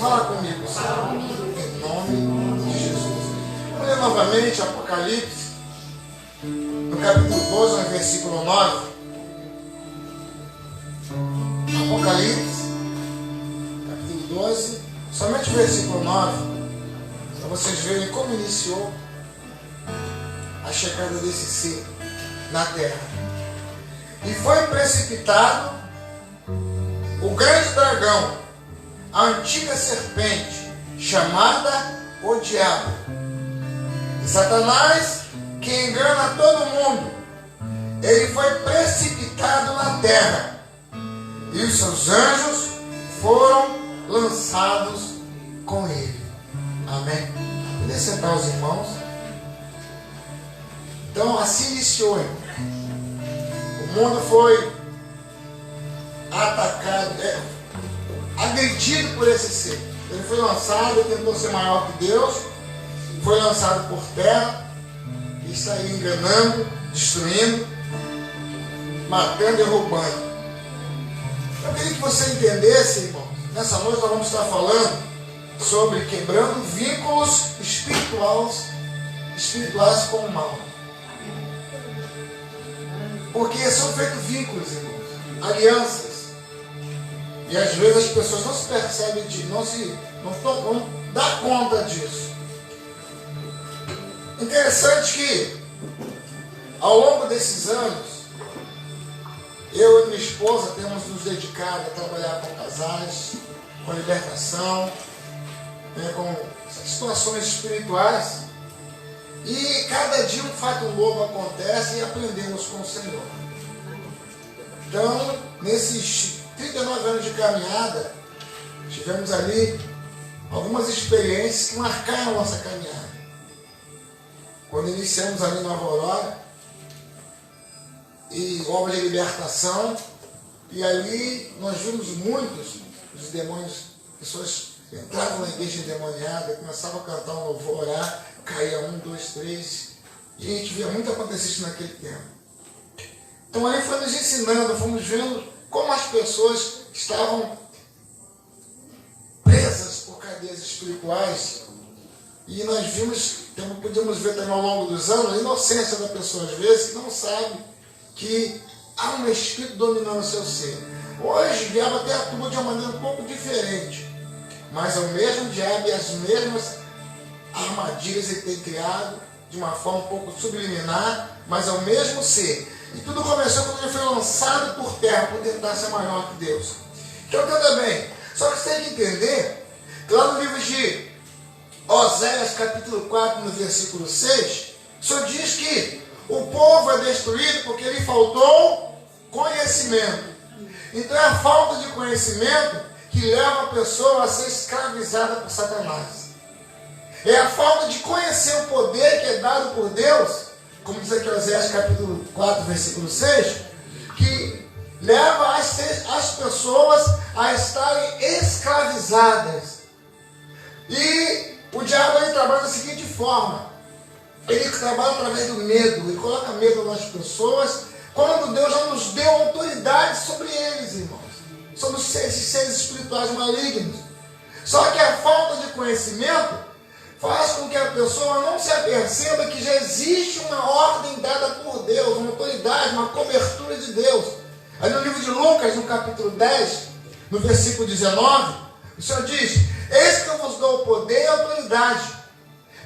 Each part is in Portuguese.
Fala comigo, Senhor. Em nome de Jesus. Vamos ler novamente Apocalipse, no capítulo 12, no versículo 9. Apocalipse, capítulo 12, somente o versículo 9, para vocês verem como iniciou a chegada desse ser na terra. E foi precipitado o grande dragão, a antiga serpente, chamada o Diabo, e Satanás, que engana todo mundo. Ele foi precipitado na terra, e os seus anjos foram lançados com ele. Amém? Poder sentar os irmãos. Então, assim iniciou, irmão. O mundo foi atacado, agredido por esse ser. Ele foi lançado, ele tentou ser maior que Deus, foi lançado por terra e está aí enganando, destruindo, matando e roubando. Eu queria que você entendesse, irmão. Nessa noite nós vamos estar falando sobre quebrando vínculos espirituais com o mal. Porque são feitos vínculos, irmãos, alianças. E às vezes as pessoas não se percebem disso, não dá conta disso. Interessante que ao longo desses anos, eu e minha esposa temos nos dedicado a trabalhar com casais, com libertação, com situações espirituais. E cada dia um fato novo acontece e aprendemos com o Senhor. Então, nesses 39 anos de caminhada, tivemos ali algumas experiências que marcaram a nossa caminhada. Quando iniciamos ali na Nova Aurora, e obra de libertação, e ali nós vimos muitos dos demônios, pessoas entravam na igreja endemoniada, começavam a cantar um louvor, orar, caía 1, 2, 3, e a gente via muito acontecer isso naquele tempo. Então aí foi nos ensinando, fomos vendo como as pessoas estavam presas por cadeias espirituais, e nós vimos, podíamos ver também ao longo dos anos, a inocência da pessoa às vezes, que não sabe que há um espírito dominando o seu ser. Hoje o diabo até atua de uma maneira um pouco diferente, mas é o mesmo diabo e as mesmas armadilhas ele tem criado de uma forma um pouco subliminar, mas é o mesmo ser. E tudo começou quando ele foi lançado por terra por tentar ser maior que Deus. Então entenda bem, só que você tem que entender que lá no livro de Oséias capítulo 4, no versículo 6, só diz que o povo é destruído porque lhe faltou conhecimento. Então é a falta de conhecimento que leva a pessoa a ser escravizada por Satanás. É a falta de conhecer o poder que é dado por Deus, como diz aqui Oséias capítulo 4, versículo 6, que leva as pessoas a estarem escravizadas. E o diabo ele trabalha da seguinte forma: ele trabalha através do medo, ele coloca medo nas pessoas, quando Deus já nos deu autoridade sobre eles, irmãos, sobre esses seres espirituais malignos. Só que a falta de conhecimento faz com que a pessoa não se aperceba que já existe uma ordem dada por Deus, uma autoridade, uma cobertura de Deus. Aí no livro de Lucas, no capítulo 10, no versículo 19, o Senhor diz: eis que eu vos dou o poder e a autoridade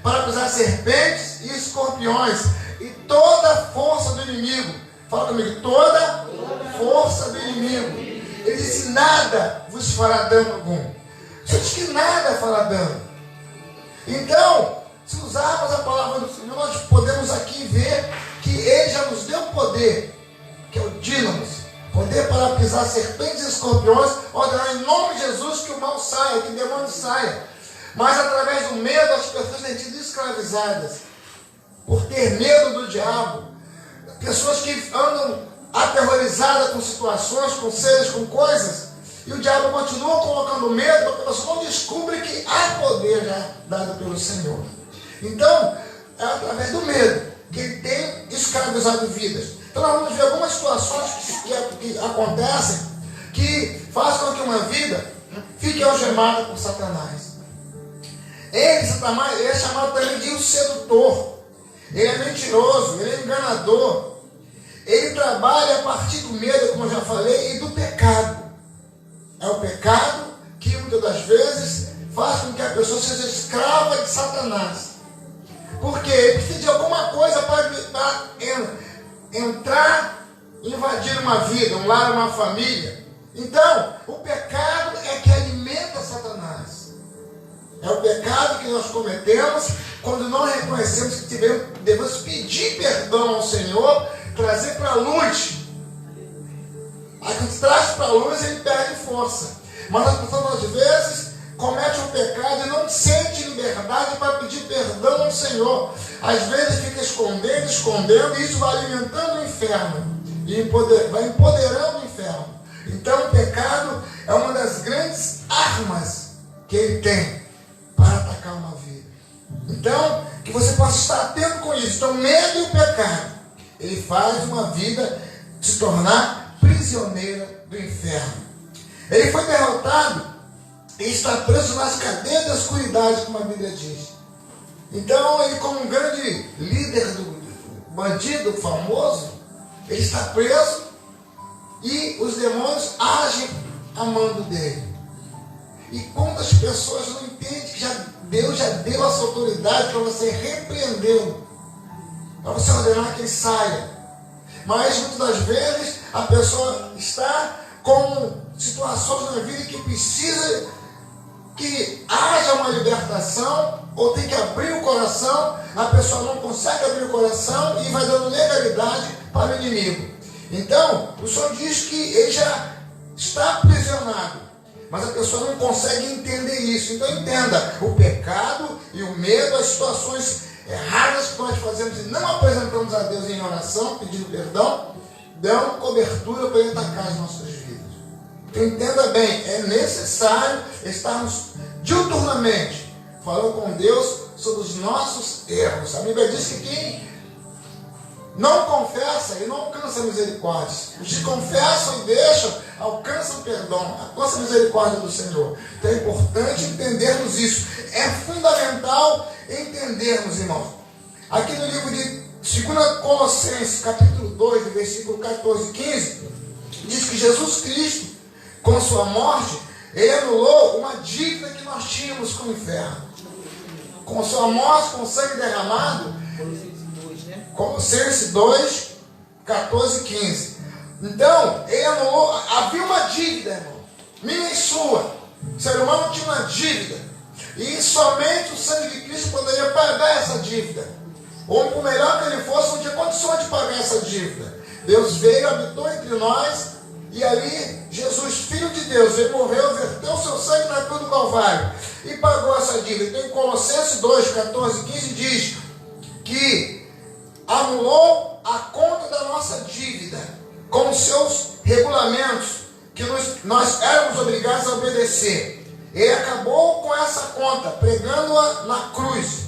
para pisar serpentes e escorpiões e toda a força do inimigo. Fala comigo, toda força do inimigo. Ele disse: nada vos fará dano algum. O Senhor diz que nada fará dano. Então, se usarmos a palavra do Senhor, nós podemos aqui ver que Ele já nos deu poder, que é o dínamos, poder para pisar serpentes e escorpiões, ordenar em nome de Jesus que o mal saia, que o demônio saia. Mas através do medo, as pessoas têm sido escravizadas por ter medo do diabo. Pessoas que andam aterrorizadas com situações, com seres, com coisas, e o diabo continua colocando medo para que a pessoa não descubra que há poder já dado pelo Senhor. Então, é através do medo que ele tem escravizado vidas. Então nós vamos ver algumas situações que acontecem que fazem com que uma vida fique algemada por Satanás. Ele, Satanás, ele é chamado também de o sedutor. Ele é mentiroso, ele é enganador. Ele trabalha a partir do medo, como eu já falei, e do pecado. É o pecado que muitas das vezes faz com que a pessoa seja escrava de Satanás. Porque ele precisa de alguma coisa para entrar, invadir uma vida, um lar, uma família. Então, o pecado é que alimenta Satanás. É o pecado que nós cometemos quando não reconhecemos que devemos pedir perdão ao Senhor, trazer para a luz. Aí quando traz para a luz, ele perde força. Mas as pessoas, às vezes, cometem um pecado e não sente liberdade para pedir perdão ao Senhor. Às vezes fica escondendo, e isso vai alimentando o inferno. E vai empoderando o inferno. Então o pecado é uma das grandes armas que ele tem para atacar uma vida. Então, que você possa estar atento com isso. Então, medo e o pecado, ele faz uma vida se tornar prisioneira do inferno. Ele foi derrotado e está preso nas cadeias da escuridade, como a Bíblia diz. Então, ele, como um grande líder do bandido famoso, ele está preso e os demônios agem a mando dele. E quantas pessoas não entendem que Deus já deu essa autoridade para você repreendê-lo, para você ordenar que ele saia. Mas muitas das vezes a pessoa está com situações na vida que precisa que haja uma libertação, ou tem que abrir o coração, a pessoa não consegue abrir o coração e vai dando legalidade para o inimigo. Então, o Senhor diz que ele já está aprisionado, mas a pessoa não consegue entender isso. Então entenda, o pecado e o medo, as situações erradas que nós fazemos e não apresentamos a Deus em oração, pedindo perdão, dão cobertura para ele atacar as nossas vidas. Então entenda bem, é necessário estarmos diuturnamente falando com Deus sobre os nossos erros. A Bíblia diz que quem não confessa e não alcança misericórdia. Os que confessam e deixam, alcançam perdão, alcançam a misericórdia do Senhor. Então é importante entendermos isso. É fundamental entendermos, irmãos. Aqui no livro de 2 Colossenses, capítulo 2, versículo 14 e 15, diz que Jesus Cristo, com sua morte, ele anulou uma dívida que nós tínhamos com o inferno. Com sua morte, com o sangue derramado, Colossenses 2, 14 e 15. Então, ele anulou, havia uma dívida, irmão, minha e sua. O ser humano tinha uma dívida. E somente o sangue de Cristo poderia pagar essa dívida. Ou por melhor que ele fosse, não tinha condições de pagar essa dívida. Deus veio, habitou entre nós, e ali Jesus, Filho de Deus, ele morreu, verteu o seu sangue na cruz do Calvário e pagou essa dívida. Então em Colossenses 2, 14 e 15 diz que anulou a conta da nossa dívida com os seus regulamentos que nós éramos obrigados a obedecer. Ele acabou com essa conta, pregando-a na cruz.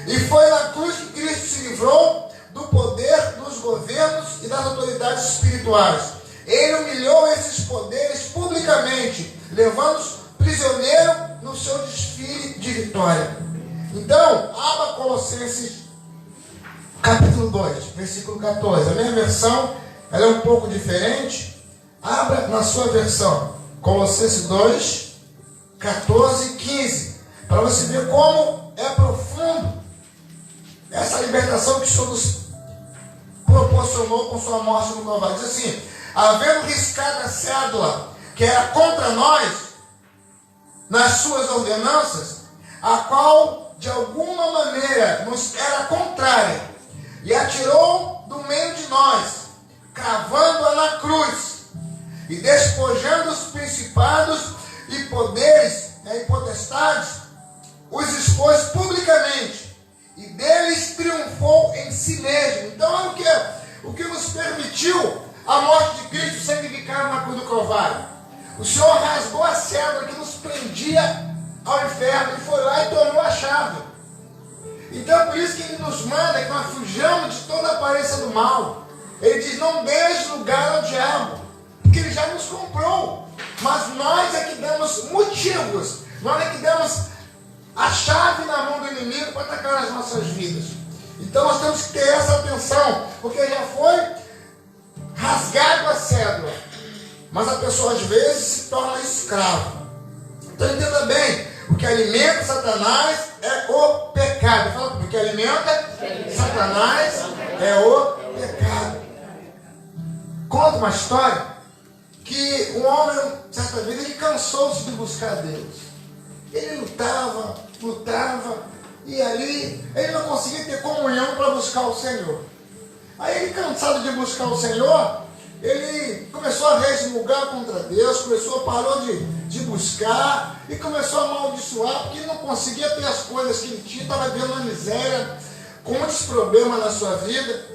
E foi na cruz que Cristo se livrou do poder dos governos e das autoridades espirituais. Ele humilhou esses poderes publicamente, levando-os prisioneiros no seu desfile de vitória. Então, abra Colossenses capítulo 2, versículo 14. A minha versão ela é um pouco diferente. Abra na sua versão. Colossenses 2, 14 e 15. Para você ver como é profundo essa libertação que o Senhor nos proporcionou com sua morte no Calvário. Diz assim: havendo riscado a cédula que era contra nós, nas suas ordenanças, a qual de alguma maneira nos era contrária, e atirou do meio de nós, cravando-a na cruz, e despojando os principados e poderes e potestades, os expôs publicamente, e deles triunfou em si mesmo. Então é o que nos permitiu a morte de Cristo santificado na cruz do Calvário. O Senhor rasgou a cédula que nos prendia ao inferno e foi lá e tomou a chave. Então é por isso que Ele nos manda que nós fujamos de toda a aparência do mal. Ele diz: não deixe lugar ao diabo, porque Ele já nos comprou. Mas nós é que damos cativos. Nós é que demos a chave na mão do inimigo para atacar as nossas vidas. Então nós temos que ter essa atenção, porque já foi rasgado a cédula. Mas a pessoa às vezes se torna escrava. Então entenda bem, o que alimenta Satanás é o pecado. Fala comigo, o que alimenta Satanás é o pecado. Conta uma história que um homem, certa vez, ele cansou-se de buscar Deus. Ele lutava, e ali ele não conseguia ter comunhão para buscar o Senhor. Aí ele, cansado de buscar o Senhor, ele começou a resmungar contra Deus, parou de buscar e começou a amaldiçoar, porque ele não conseguia ter as coisas que ele tinha, estava vendo uma miséria, com muitos problemas na sua vida.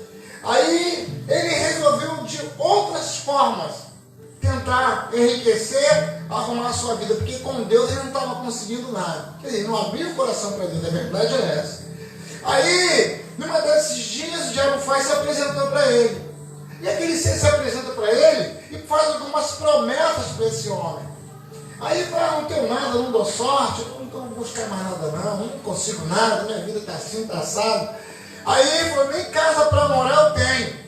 Aí ele resolveu de outras formas tentar enriquecer, arrumar a sua vida, porque com Deus ele não estava conseguindo nada. Quer dizer, não abriu o coração para Deus, a verdade é essa. Aí, numa desses dias, o diabo se apresentou para ele. E aquele ser se apresenta para ele e faz algumas promessas para esse homem. Aí ele fala, não tenho nada, não dou sorte, eu não vou buscar mais nada não consigo nada, minha vida está assim, está assado. Aí ele falou, nem casa para morar eu tenho.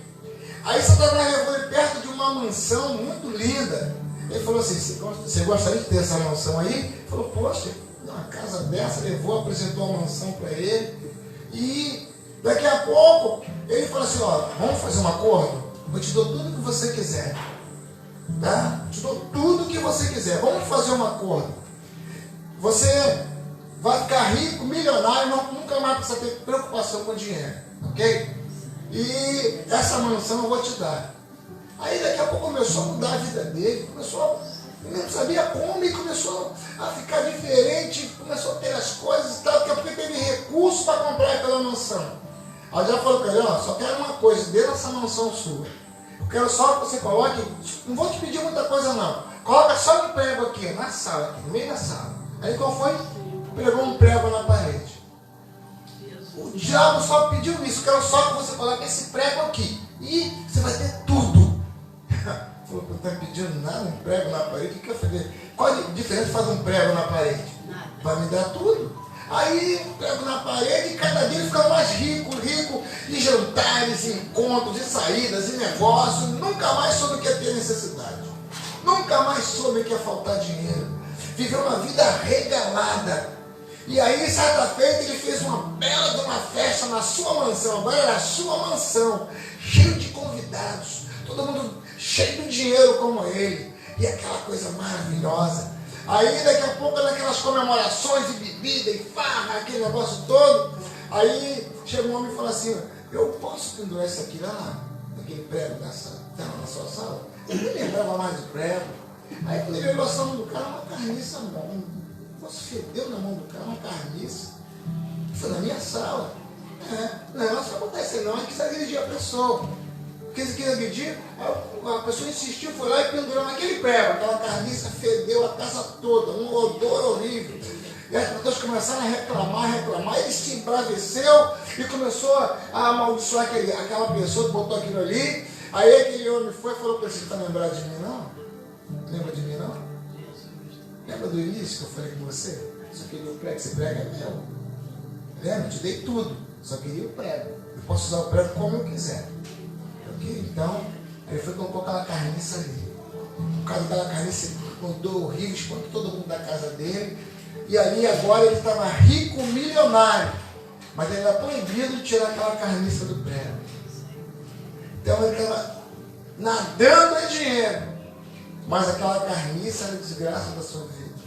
Aí Satanás levou ele perto de uma mansão muito linda. Ele falou assim, você gostaria de ter essa mansão aí? Ele falou, poxa, uma casa dessa, levou, apresentou uma mansão para ele. E daqui a pouco, ele falou assim, ó, vamos fazer um acordo? Eu te dou tudo que você quiser. Tá? Te dou tudo que você quiser. Vamos fazer um acordo. Você vai ficar rico, milionário, nunca mais precisa ter preocupação com dinheiro. Ok? E essa mansão eu vou te dar. Aí daqui a pouco começou a mudar a vida dele. Ele não sabia como e começou a ficar diferente. Começou a ter as coisas e tal. Daqui a pouco ele teve recurso para comprar aquela mansão. Aí já falou para ele, ó, só quero uma coisa, dentro dessa mansão sua. Eu quero só que você coloque, não vou te pedir muita coisa não. Coloca só um prego aqui, na sala, aqui, no meio da sala. Aí qual foi? Pregou um prego na parede. O diabo só pediu isso, eu quero só que você coloque esse prego aqui. E você vai ter tudo. Falou, não está pedindo nada, um prego na parede, o que eu falei? Qual a diferença de fazer um prego na parede? Vai me dar tudo. Aí prego na parede e cada dia ele fica mais rico, em jantares, em encontros, em saídas, em negócios. Nunca mais soube o que é ter necessidade. Nunca mais soube o que é faltar dinheiro. Viveu uma vida regalada. E aí, certa feita, ele fez uma bela de uma festa na sua mansão. Agora era a sua mansão, cheio de convidados. Todo mundo cheio de dinheiro como ele. E aquela coisa maravilhosa. Aí daqui a pouco naquelas comemorações de bebida e farra, aquele negócio todo, aí chega um homem e fala assim, eu posso pendurar isso aqui lá, naquele prego na sua sala? Eu nem lembrava mais do prego. Aí quando ele olhou a mão do cara, uma carniça, um negócio fedeu na mão do cara, uma carniça. Foi na minha sala. Não, isso não acontece não, é que você agredir a pessoa. Porque se quis agredir, a pessoa insistiu, foi lá e pendurou naquele prego. Aquela carniça fedeu a casa toda, um odor horrível. E as pessoas começaram a reclamar. Ele se embraveceu e começou a amaldiçoar aquela pessoa que botou aquilo ali. Aí aquele homem foi e falou para ele, você está lembrado de mim não? Lembra de mim não? Lembra do início que eu falei com você? Só queria o prego, esse prego é meu. Lembra? Eu te dei tudo, só queria o prego. Eu posso usar o prego como eu quiser. Então, ele foi e colocou aquela carniça ali. Por causa daquela carniça, mandou horrível, espantou todo mundo da casa dele. E ali agora ele estava rico, milionário. Mas ele era proibido de tirar aquela carniça do prego. Então ele estava nadando em dinheiro. Mas aquela carniça era a desgraça da sua vida.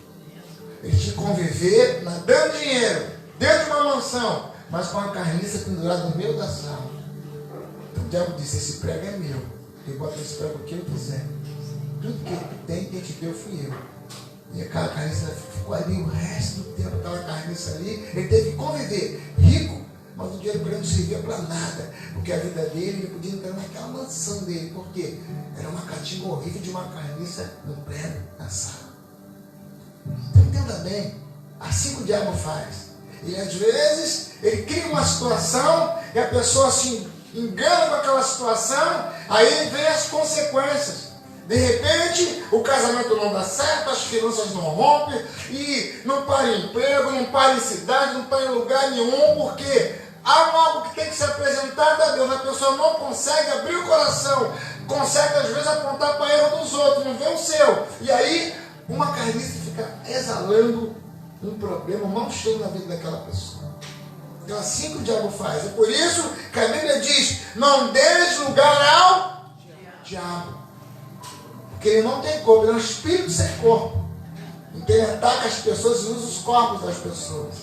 Ele tinha que conviver nadando em dinheiro, dentro de uma mansão, mas com a carniça pendurada no meio da sala. O diabo disse, esse prego é meu. Eu boto esse prego que eu quiser. Tudo que ele tem, quem te deu fui eu. E aquela carniça ficou ali o resto do tempo, aquela carniça ali. Ele teve que conviver, rico, mas o dinheiro para ele não servia para nada. Porque a vida dele, ele podia entrar naquela mansão dele. Por quê? Era uma catinga horrível de uma carniça no prego, na sala. Então entenda bem, assim que o diabo faz. E às vezes, ele cria uma situação e a pessoa assim engana com aquela situação, aí vem as consequências. De repente, o casamento não dá certo, as finanças não rompem, e não para em emprego, não para em cidade, não para em lugar nenhum, porque há algo que tem que ser apresentado a Deus. A pessoa não consegue abrir o coração, consegue às vezes apontar para erro dos outros, não vê o seu. E aí, uma carniça fica exalando um problema mal cheio na vida daquela pessoa. Então, assim que o diabo faz. É por isso que a Bíblia diz: não deis lugar ao diabo. Porque ele não tem corpo, ele é um espírito sem corpo. Então ele ataca as pessoas e usa os corpos das pessoas.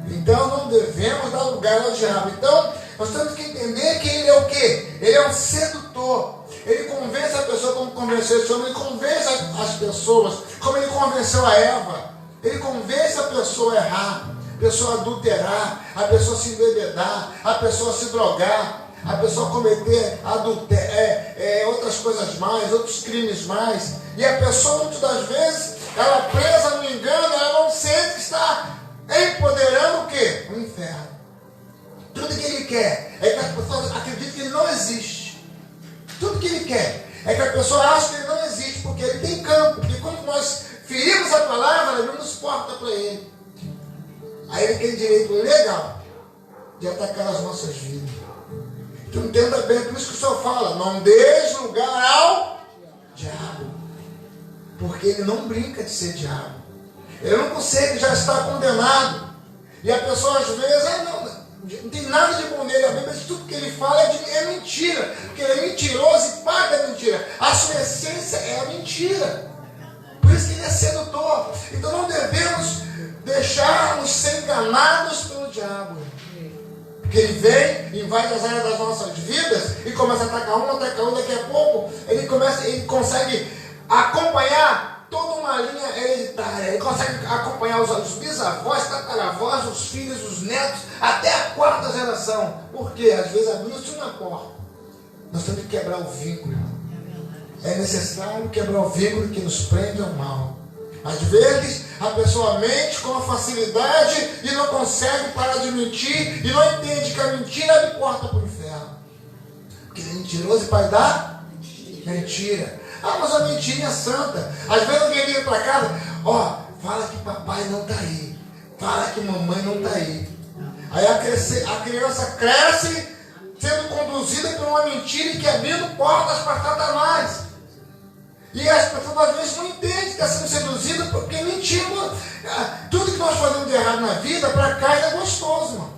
Então não devemos dar lugar ao diabo. Então nós temos que entender que ele é o quê? Ele é um sedutor. Ele convence a pessoa como convenceu esse homem, ele convence as pessoas como ele convenceu a Eva. Ele convence a pessoa a errar, a pessoa a adulterar, a pessoa a se embebedar, a pessoa a se drogar, a pessoa cometer outras coisas mais, outros crimes mais. E a pessoa, muitas das vezes, ela presa no engano, ela não sente que está empoderando o quê? O inferno. Tudo que ele quer é que as pessoas acreditem que ele não existe. Tudo que ele quer é que a pessoa ache que ele não existe, porque ele tem campo. Porque quando nós ferimos a palavra, ele não nos porta para ele. Aí ele tem direito legal de atacar as nossas vidas. Então entenda bem, por isso que o Senhor fala: não deixe lugar ao diabo. Porque ele não brinca de ser diabo. Ele não consegue, já está condenado. E a pessoa às vezes, não tem nada de bom nele. A Bíblia diz que tudo que ele fala é mentira. Porque ele é mentiroso e paga a mentira. A sua essência é a mentira. Por isso que ele é sedutor. Então não devemos deixarmos ser enganados pelo diabo. Porque ele vem, invade as áreas das nossas vidas e começa a atacar um, daqui a pouco ele consegue acompanhar toda uma linha hereditária. Ele consegue acompanhar os bisavós, tataravós, os filhos, os netos, até a quarta geração. Por quê? Às vezes abriu-se uma porta. Nós temos que quebrar o vínculo. É necessário quebrar o vínculo que nos prende ao mal. Às vezes, a pessoa mente com facilidade e não consegue parar de mentir, e não entende que a mentira lhe porta para o inferno. Porque ele é mentiroso e pai da mentira. Ah, mas a mentira é santa. Às vezes alguém liga para casa: fala que papai não está aí, fala que mamãe não está aí. Aí a criança cresce sendo conduzida por uma mentira e que abrindo portas para Satanás. E as pessoas às vezes não entendem que está sendo seduzida porque mentimos. Tudo que nós fazemos de errado na vida, para cá é gostoso, irmão.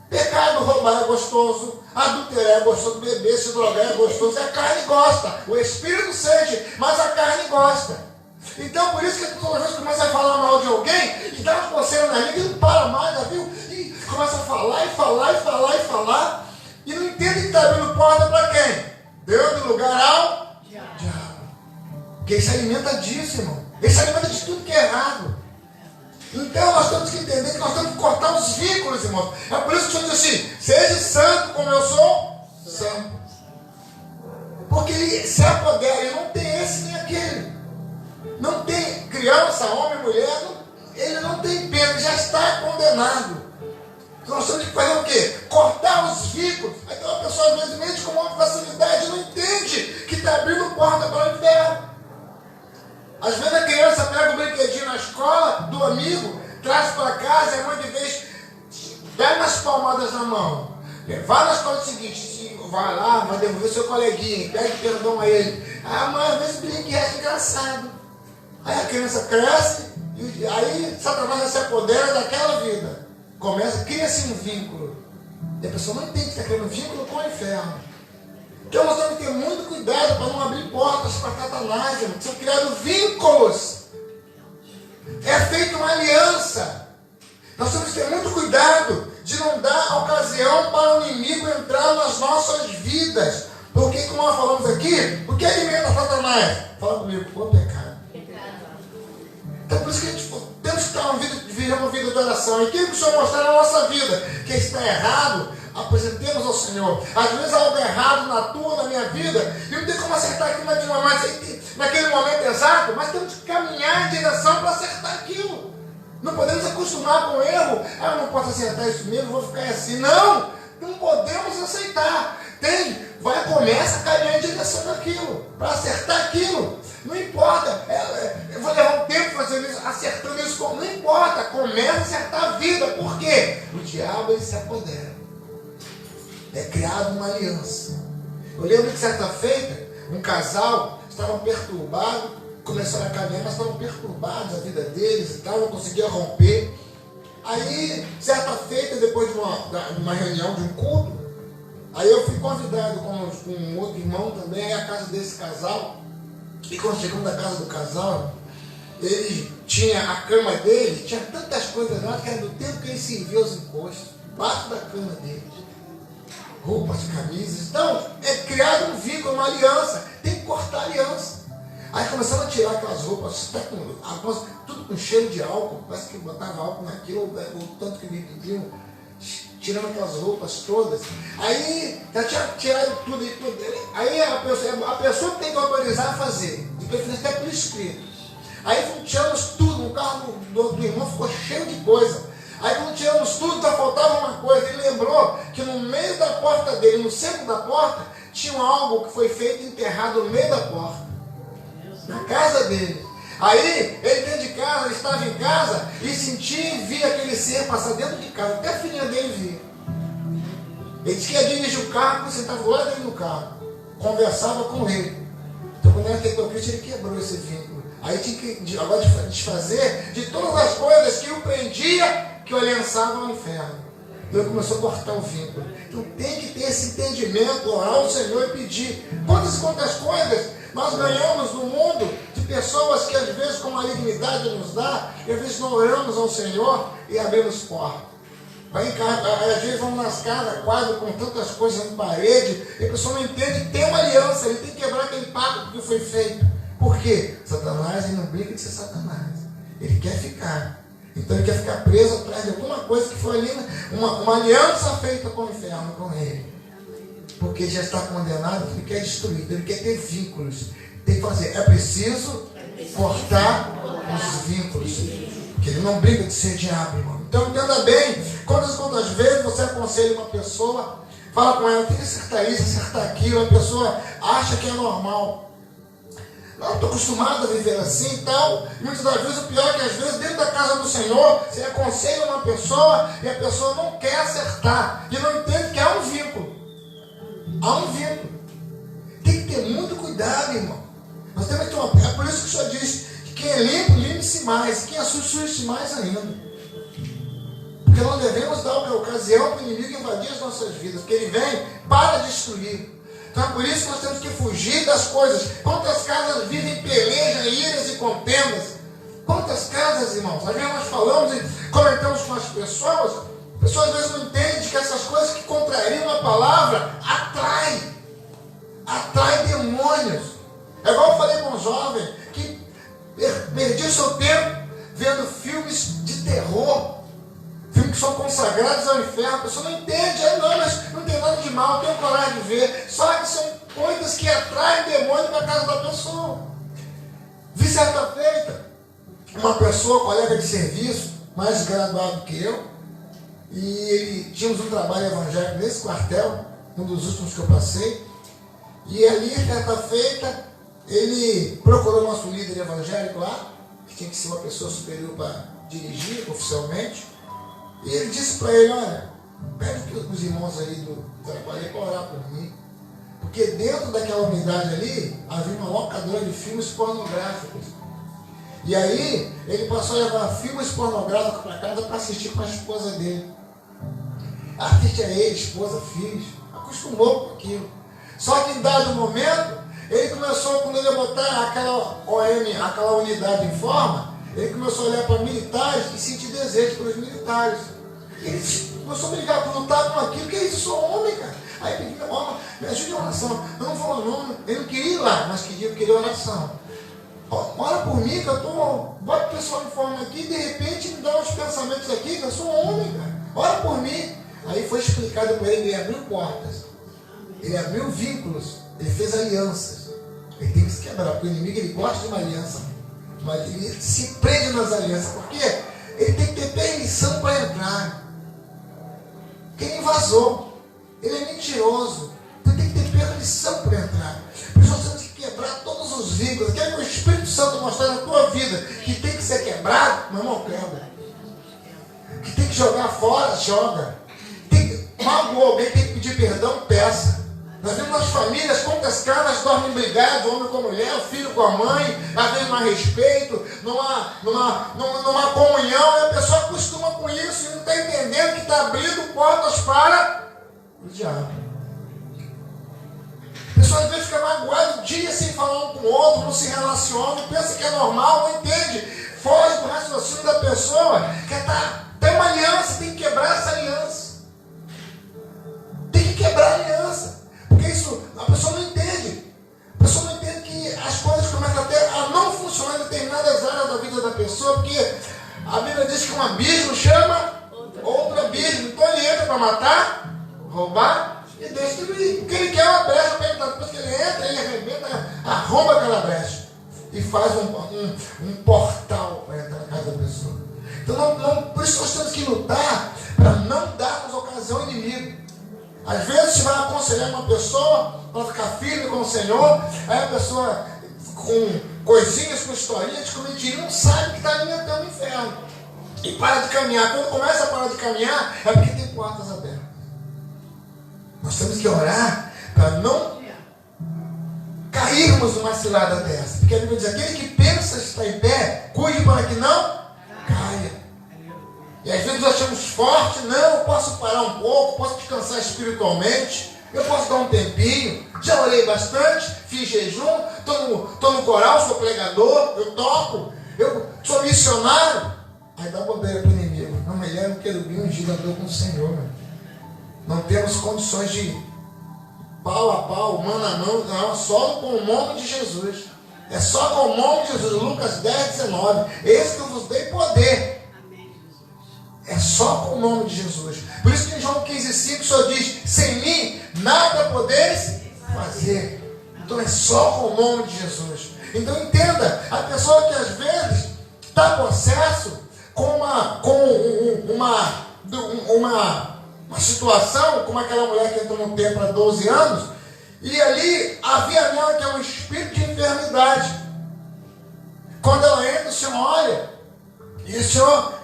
Pecado, roubar é gostoso, adulterar é gostoso, beber, se drogar é gostoso. A carne gosta, o espírito sente, mas a carne gosta. Então por isso que todas as vezes começa a falar mal de alguém e dá uma coceira na língua e não para mais, viu? E começa a falar e falar e falar e falar. E não entende que está abrindo porta para quem? Dando lugar ao diabo. Porque ele se alimenta disso, irmão. Ele se alimenta de tudo que é errado. Então nós temos que entender que nós temos que cortar os vínculos, irmão. É por isso que o Senhor diz assim: seja santo como eu sou santo. Porque ele se apodera, ele não tem esse nem aquele. Não tem criança, homem, mulher, ele não tem pena, ele já está condenado. Então nós temos que fazer o quê? Cortar os vínculos. Então a pessoa às vezes mente com uma facilidade, não entende que está abrindo porta para o inferno. Às vezes a criança pega o brinquedinho na escola do amigo, traz para casa e a mãe de vez dá umas palmadas na mão. Vai na escola seguinte, vai lá, vai devolver seu coleguinha, pede perdão a ele. A mãe às vezes brinca e é engraçado. Aí a criança cresce, e aí Satanás se apodera daquela vida. Cria-se um vínculo. E a pessoa não entende que está criando um vínculo com o inferno. Então nós temos que ter muito cuidado para não abrir portas para Satanás, irmão. São criados vínculos. É feita uma aliança. Nós temos que ter muito cuidado de não dar ocasião para o inimigo entrar nas nossas vidas. Porque, como nós falamos aqui, o que alimenta Satanás? Fala comigo, o pecado. Então por isso que a gente temos que viver uma vida de oração. E aquilo que o Senhor mostrar na nossa vida, que está errado, apresentemos ao Senhor. Às vezes há algo errado na tua, na minha vida, e não tem como acertar aquilo naquele momento exato, mas temos que caminhar em direção para acertar aquilo. Não podemos acostumar com o erro. Eu não posso acertar isso mesmo, vou ficar assim. Não podemos aceitar. Tem começa a caminhar em direção daquilo, para acertar aquilo. Não importa, eu vou levar um tempo fazendo isso, acertando isso, não importa, começa a acertar a vida. Por quê? O diabo, ele se apodera. É criada uma aliança. Eu lembro que certa feita, um casal estavam perturbados, começaram a caminhar, mas estavam perturbados a vida deles e tal, não conseguiam romper. Aí, certa feita, depois de uma reunião, de um culto, aí eu fui convidado com um outro irmão também, à casa desse casal. E quando chegamos na casa do casal, ele tinha a cama dele, tinha tantas coisas lá, que era do tempo que ele servia os encostos, debaixo da cama dele. Roupas, camisas. Então, é criado um vínculo, uma aliança. Tem que cortar a aliança. Aí começaram a tirar aquelas roupas, tudo com cheiro de álcool, parece que botava álcool naquilo, o tanto que me pediam, tirando aquelas roupas todas. Aí já tinha tirado tudo. Aí a pessoa que tem que autorizar a fazer, de preferência até por escrito. Aí tiramos tudo, o carro do irmão ficou cheio de coisa. Aí quando tiramos tudo, só faltava uma coisa. Ele lembrou que no meio da porta dele, no centro da porta, tinha algo que foi feito enterrado no meio da porta. Na casa dele. Aí, ele dentro de casa, ele estava em casa e sentia e via aquele ser passar dentro de casa. Até a filhinha dele via. Ele disse que ia dirigir o carro, sentava lá dentro do carro. Conversava com ele. Então, quando ele aceitou Cristo, ele quebrou esse vínculo. Aí tinha que agora desfazer de todas as coisas que o prendia, que o aliançava ao inferno. Então ele começou a cortar o vínculo. Então tem que ter esse entendimento, orar ao Senhor e pedir. Quantas coisas nós ganhamos no mundo de pessoas que às vezes com malignidade nos dá, e às vezes não oramos ao Senhor e abrimos porta. Vai em casa, às vezes vamos nas casas, quadro com tantas coisas na parede, e a pessoa não entende que tem uma aliança, ele tem que quebrar aquele pacto que foi feito. Por quê? Satanás, ele não brinca de ser Satanás. Ele quer ficar. Então ele quer ficar preso atrás de alguma coisa que foi ali, uma aliança feita com o inferno, com ele. Porque ele já está condenado, ele quer destruir, ele quer ter vínculos. Tem que fazer, é preciso cortar os vínculos. Porque ele não brinca de ser diabo, irmão. Então entenda bem, quantas vezes você aconselha uma pessoa, fala com ela, tem que acertar isso, acertar aquilo, a pessoa acha que é normal. Não, estou acostumado a viver assim e tal. Muitas das vezes, o pior é que às vezes dentro da casa do Senhor, você aconselha uma pessoa e a pessoa não quer acertar. E não entende que há um vínculo. Há um vínculo. Tem que ter muito cuidado, irmão. Nós temos que ter uma... É por isso que o Senhor diz que quem é limpo, limpe-se mais. Quem é sujo, suje-se mais ainda. Porque nós devemos dar uma ocasião para o inimigo invadir as nossas vidas. Porque ele vem para destruir. Então é por isso que nós temos que fugir das coisas. Quantas casas vivem pelejas, iras e contendas? Quantas casas, irmãos? Às vezes nós falamos e comentamos com as pessoas às vezes não entendem que essas coisas que contrariam a palavra atrai demônios. É igual eu falei com um jovem que perdia o seu tempo vendo filmes de terror. Filmes que são consagrados ao inferno, a pessoa não entende, mas não tem nada de mal, não tenho coragem de ver. Só que são coisas que atraem demônio para a casa da pessoa. Vi certa feita, uma pessoa, colega de serviço, mais graduado que eu, e tínhamos um trabalho evangélico nesse quartel, um dos últimos que eu passei, e ali, certa feita, ele procurou nosso líder evangélico lá, que tinha que ser uma pessoa superior para dirigir oficialmente. E ele disse para ele, olha, pede que os irmãos aí do trabalho para orar por mim. Porque dentro daquela unidade ali, havia uma locadora de filmes pornográficos. E aí, ele passou a levar filmes pornográficos para casa para assistir com a esposa dele. Assiste a ele, esposa, filhos. Acostumou com aquilo. Só que em dado momento, ele começou, quando ele ia botar aquela OM, aquela unidade em forma, ele começou a olhar para militares e sentir desejo pelos militares. Ele começou a brigar por lutar com aquilo, que é isso, eu sou homem, cara. Aí pedi, me ajude em oração. Eu não vou não, ele não queria ir lá, mas queria oração. Ora por mim, que eu estou. Bota o pessoal em forma aqui, e de repente me dá uns pensamentos aqui, que eu sou homem, cara. Ora por mim. Aí foi explicado para ele, ele abriu portas. Ele abriu vínculos, ele fez alianças. Ele tem que se quebrar, porque o inimigo ele gosta de uma aliança. Mas ele se prende nas alianças, porque ele tem que ter permissão para entrar. Porque ele invasou, ele é mentiroso, então tem que ter Santo mostrar na tua vida que tem que ser quebrado, meu irmão, quebra. Que tem que jogar fora, joga. Tem que magoar alguém, tem que pedir perdão, peça. Nós vemos nas famílias quantas casas dormem brigados, homem com a mulher, o filho com a mãe, às vezes não há respeito, não há comunhão, e a pessoa acostuma com isso e não está entendendo que está abrindo portas para o diabo. A pessoa às vezes fica magoada, dia sem falar um com o outro, não se relaciona, pensa que é normal, não entende, foge do raciocínio da pessoa, tem uma aliança, tem que quebrar essa aliança. Tem que quebrar a aliança. Porque isso, a pessoa não entende. A pessoa não entende que as coisas começam até a não funcionar em determinadas áreas da vida da pessoa, porque a Bíblia diz que um abismo chama outro abismo. Então ele entra para matar, roubar e destruir. Porque ele quer uma brecha para entrar. Depois que ele entra, ele arrebenta, arromba aquela brecha e faz um portal para entrar na casa da pessoa. Então, por isso nós temos que lutar para não darmos ocasião ao inimigo. Às vezes você vai aconselhar uma pessoa para ficar firme com o Senhor, aí a pessoa com coisinhas, com historinhas, com mentirinha, não sabe que está alimentando o inferno. E para de caminhar. Quando começa a parar de caminhar, é porque tem portas abertas. Nós temos que orar para não cairmos numa cilada dessa. Porque a Bíblia diz, aquele que pensa estar em pé, cuide para que não caia. E às vezes nós achamos forte, não, eu posso parar um pouco, posso descansar espiritualmente, eu posso dar um tempinho, já orei bastante, fiz jejum, estou no coral, sou pregador, eu toco, eu sou missionário. Aí dá bobeira para o inimigo. Não, ele era um querubim ungido, andou com o Senhor. Meu. Não temos condições de pau a pau, mano a mão, não, só com o nome de Jesus. É só com o nome de Jesus, Lucas 10, 19. Esse que eu vos dei poder. É só com o nome de Jesus. Por isso que em João 15,5 o Senhor diz, sem mim nada podeis fazer. Então é só com o nome de Jesus. Então entenda, a pessoa que às vezes está possesso com uma situação, como aquela mulher que entrou no templo há 12 anos, e ali havia nela que é um espírito de enfermidade. Quando ela entra, o Senhor olha, e o Senhor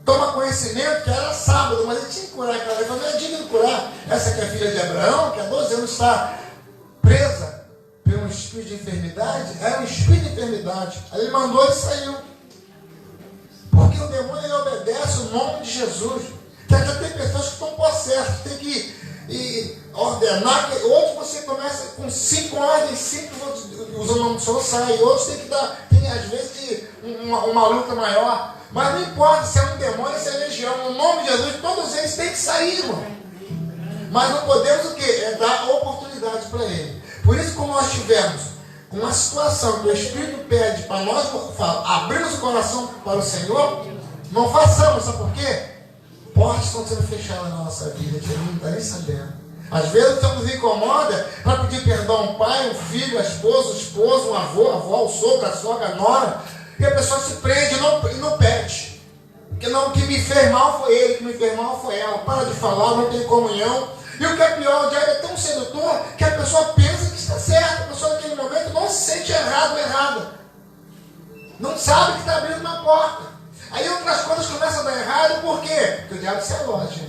toma conhecimento que era sábado, mas ele tinha que curar aquela. Ele falou, não é digno de curar essa que é filha de Abraão, que há 12 anos está presa por um espírito de enfermidade. Era um espírito de enfermidade. Aí ele mandou e saiu. Porque o demônio ele obedece o nome de Jesus. Tem pessoas que estão possessas, tem que ordenar, outros você começa com 5 ordens, 5 usando o nome do Senhor, sai, outros tem que dar, tem às vezes uma luta maior. Mas não importa se é um demônio, se é legião, no nome de Jesus, todos eles têm que sair, irmão. Mas não podemos o quê? É dar oportunidade para ele. Por isso, quando nós tivermos uma situação que o Espírito pede para nós abrirmos o coração para o Senhor, não façamos, sabe por quê? Portas estão sendo fechadas na nossa vida, que a gente não está nem sabendo. Às vezes o nos incomoda para pedir perdão a um pai, um filho, a esposa, o esposo, um avô, a avó, o sogro, a sogra, a nora. E a pessoa se prende e não pede. Que me fez mal foi ele, que me fez mal foi ela. Para de falar, não tem comunhão. E o que é pior, o diabo é tão sedutor que a pessoa pensa que está certa. A pessoa naquele momento não se sente errado ou errada. Não sabe que está abrindo uma porta. Aí outras coisas começam a dar errado, por quê? Porque o diabo se aloja.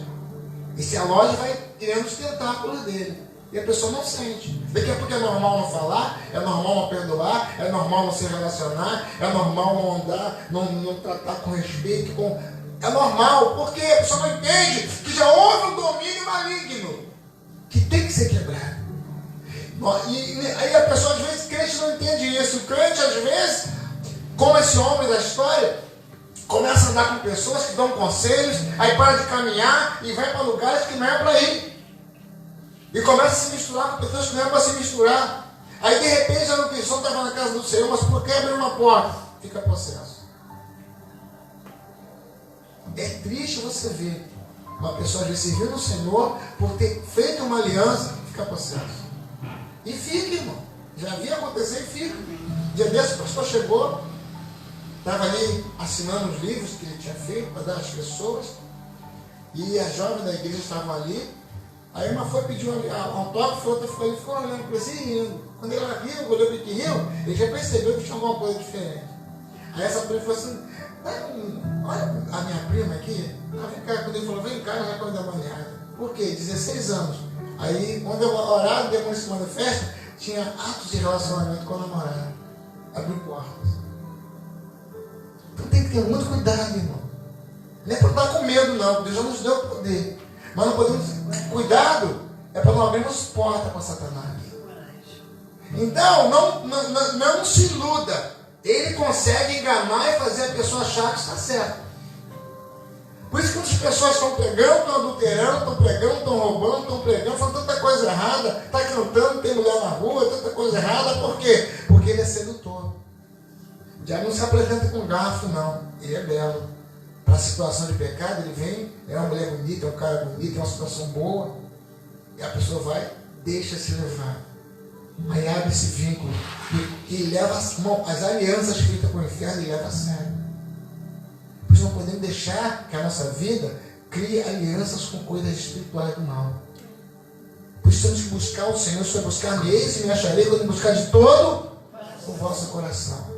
E se aloja e vai tirando os tentáculos dele. E a pessoa não sente. Daqui a pouco é normal não falar, é normal não perdoar, é normal não se relacionar, é normal não andar, não tratar com respeito. É normal, porque a pessoa não entende que já houve um domínio maligno que tem que ser quebrado. E aí a pessoa, às vezes, crente não entende isso. O crente, às vezes, como esse homem da história, começa a andar com pessoas que dão conselhos, aí para de caminhar e vai para lugares que não é para ir. E começa a se misturar com pessoas que não é para se misturar. Aí de repente a nutrição estava na casa do Senhor, mas por que abrir uma porta? Fica processo. É triste você ver uma pessoa às vezes servindo o Senhor por ter feito uma aliança, fica processo. E fica, irmão. Já vi acontecer e fica. Dia desse o pastor chegou, estava ali assinando os livros que ele tinha feito para dar às pessoas, e as jovens da igreja estavam ali. Aí uma foi pedir um autógrafo, outra ficou olhando para assim e rindo. Quando ela riu, olhou para que riu, ele já percebeu que tinha alguma coisa diferente. Aí essa prima falou assim, olha a minha prima aqui. Quando ele falou, vem cá, ela já foi endemoniada. Por quê? 16 anos. Aí, quando eu orar, o demônio se manifesta, tinha atos de relacionamento com a namorada. Abriu portas. Então tem que ter muito cuidado, irmão. Nem para estar com medo, não. Deus já nos deu poder. Mas não podemos. Cuidado é para não abrirmos porta para Satanás. Então, não se iluda. Ele consegue enganar e fazer a pessoa achar que está certo. Por isso que muitas pessoas estão pregando, estão adulterando, estão pregando, estão roubando, estão pregando, falando tanta coisa errada, está cantando, tem mulher na rua, tanta coisa errada. Por quê? Porque ele é sedutor. O diabo não se apresenta com garfo, não. Ele é belo. Para a situação de pecado, ele vem, é uma mulher bonita, é um cara bonito, é uma situação boa. E a pessoa vai, deixa-se levar. Aí abre esse vínculo. E leva as alianças feitas com o inferno e leva a sério. Por isso não podemos deixar que a nossa vida crie alianças com coisas espirituais do mal. Por isso temos que buscar o Senhor. Se vai buscar me eis e me acharei, quando buscar de todo o vosso coração.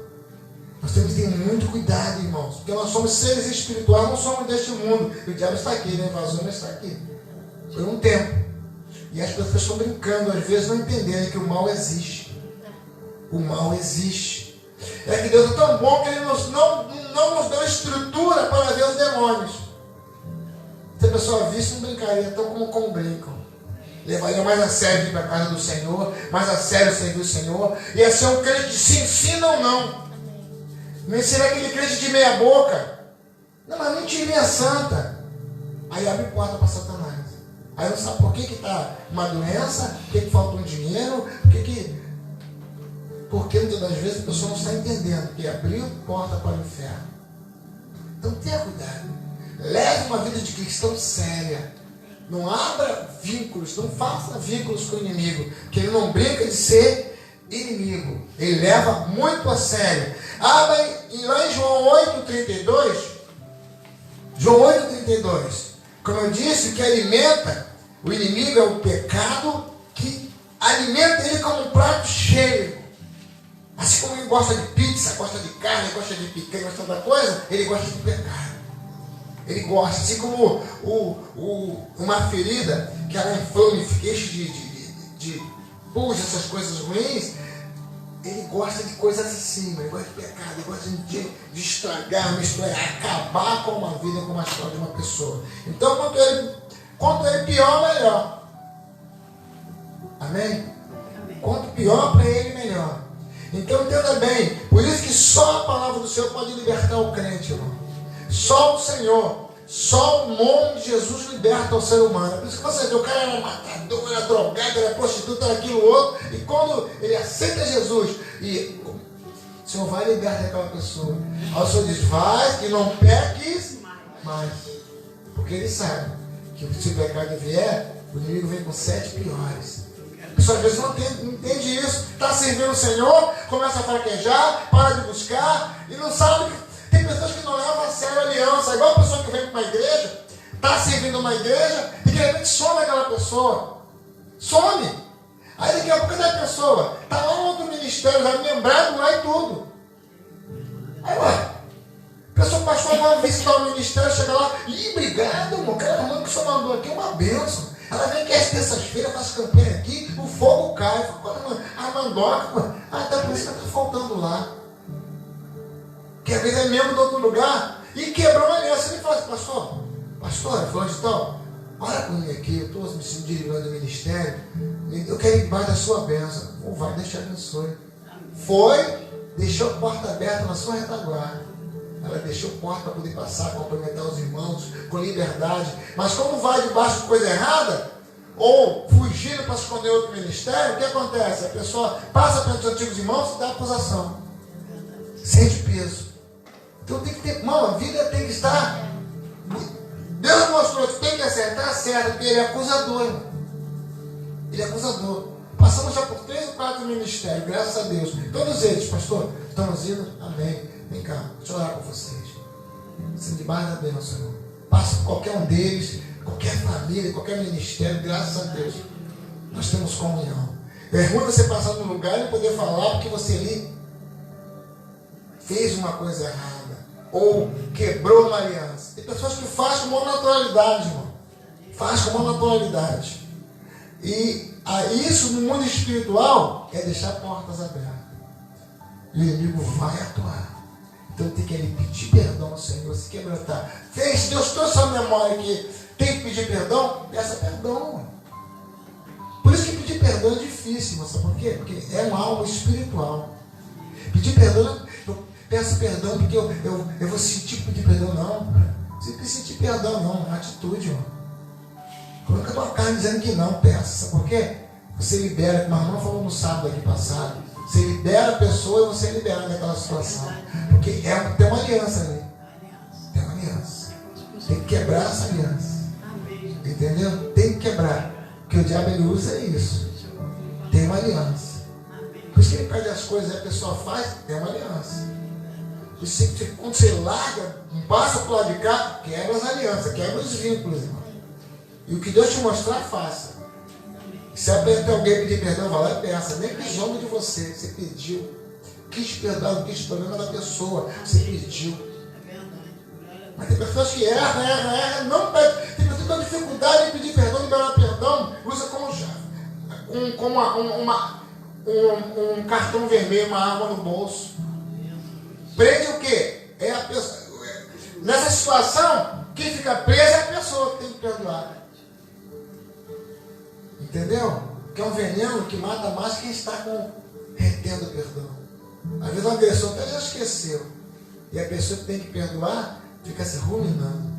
Nós temos que ter muito cuidado, irmãos, porque nós somos seres espirituais, não somos deste mundo. E o diabo está aqui, né? A invasão está aqui. Por um tempo. E as pessoas estão brincando, às vezes não entendendo que o mal existe. O mal existe. É que Deus é tão bom que Ele não nos deu estrutura para ver os demônios. Se a pessoa visse, não brincaria tão como brincam. Levaria mais a sério ir para a casa do Senhor, mais a sério servir o Senhor. Ia ser um crente de se ensina ou não. Não ensina aquele crente de meia boca. Não, mas mentirinha santa. Aí abre porta para Satanás. Aí não sabe por que está uma doença, por que falta um dinheiro, porque muitas das vezes a pessoa não está entendendo que abriu porta para o inferno. Então tenha cuidado. Leve uma vida de cristão séria. Não abra vínculos, não faça vínculos com o inimigo, porque ele não brinca de ser inimigo. Ele leva muito a sério. Abra lá em João 8,32. João 8,32. Como eu disse, o que alimenta o inimigo é o pecado, que alimenta ele como um prato cheio. Assim como ele gosta de pizza, gosta de carne, gosta de picanha, gosta de outra coisa, ele gosta de pecado. Ele gosta, assim como uma ferida que ela inflama, enche de pus, essas coisas ruins, ele gosta de coisas acima, ele gosta de pecado, ele gosta de estragar, misturar, acabar com uma vida, com uma história de uma pessoa. Então, quanto ele pior, melhor. Amém? Quanto pior para ele, melhor. Então, entenda bem, por isso que só a palavra do Senhor pode libertar o crente, irmão. Só o Senhor, só o nome de Jesus liberta o ser humano. Por isso que você vê, o cara era matador, era drogado, era prostituta, era aquilo outro. E quando ele aceita Jesus, e o Senhor vai libertar aquela pessoa. Aí o Senhor diz, vai e não peques mais. Porque ele sabe que se o pecado vier, o inimigo vem com 7 piores. A pessoa às vezes não entende isso. Está servindo o Senhor, começa a fraquejar, para de buscar e não sabe. Tem pessoas que não levam a sério a aliança. Igual a pessoa que vem para uma igreja, está servindo uma igreja e de repente some aquela pessoa. Some. Aí daqui a pouco a pessoa está lá no outro ministério, já lembrado lá e tudo. Aí ué, a pessoa, pastor, vai visitar o ministério, chega lá, ih, obrigado, irmão, cara, o que o senhor mandou aqui é uma bênção. Ela vem aqui às terças-feiras, faz campanha aqui, o fogo cai. A mandoca, até por isso que está faltando lá. Que às vezes é membro de outro lugar e quebrou uma aliança. Ele fala assim, pastor, fulano de tal, olha comigo aqui, eu estou me dirigindo do ministério, eu quero ir debaixo da sua bênção. Vai, Deus te abençoe. Foi, deixou a porta aberta na sua retaguarda. Ela deixou porta para poder passar, cumprimentar os irmãos com liberdade. Mas quando vai debaixo de coisa errada, ou fugindo para esconder outro ministério, o que acontece? A pessoa passa pelos antigos irmãos e dá acusação. Sente peso. Então tem que ter, irmão, a vida tem que estar. Deus mostrou que tem que acertar, acerta, porque ele é acusador, irmão. Ele é acusador. Passamos já por 3 ou 4 ministérios, graças a Deus. Todos eles, pastor, estamos indo, amém. Vem cá, deixa eu orar com vocês. Sendo debaixo da bênção, Senhor. Passa por qualquer um deles, qualquer família, qualquer ministério, graças a Deus, nós temos comunhão. É ruim você passar num lugar e não poder falar porque você ali fez uma coisa errada, ou quebrou uma aliança. Tem pessoas que fazem com uma naturalidade, irmão. Faz com uma naturalidade. E isso no mundo espiritual é deixar portas abertas. E o inimigo vai atuar. Então tem que ele pedir perdão ao Senhor, se quebrantar. Se Deus trouxe a memória que tem que pedir perdão, peça perdão. Por isso que pedir perdão é difícil, sabe por quê? Porque é uma alma espiritual. Pedir perdão, eu peço perdão porque eu vou sentir pedir perdão, não. Você não precisa sentir perdão, não. É uma atitude, irmão. Coloca a tua carne dizendo que não, peça. Sabe por quê? Você libera, como a irmã falou no sábado aqui passado. Você libera a pessoa e você libera daquela situação. Porque tem uma aliança ali. Tem uma aliança. Tem que quebrar essa aliança. Entendeu? Tem que quebrar. Porque o diabo ele usa isso. Tem uma aliança. Por isso que ele perde as coisas e a pessoa faz, tem uma aliança. Por isso que quando você larga, passa para o lado de cá, quebra as alianças, quebra os vínculos, irmão. E o que Deus te mostrar, faça. Se até alguém pedir perdão, vai lá e peça. Nem que zombe de você. Você pediu. Quis perdoar, não quis problema da pessoa. Você pediu. Mas tem pessoas que erram, não pedem. Tem pessoas que têm dificuldade em pedir perdão, liberar perdão. Usa como um cartão vermelho, uma arma no bolso. Prende o quê? É a pessoa. Nessa situação, quem fica preso é a pessoa que tem que perdoar. Entendeu? Que é um veneno que mata mais quem está retendo perdão. Às vezes o agressor até já esqueceu. E a pessoa que tem que perdoar fica se ruminando.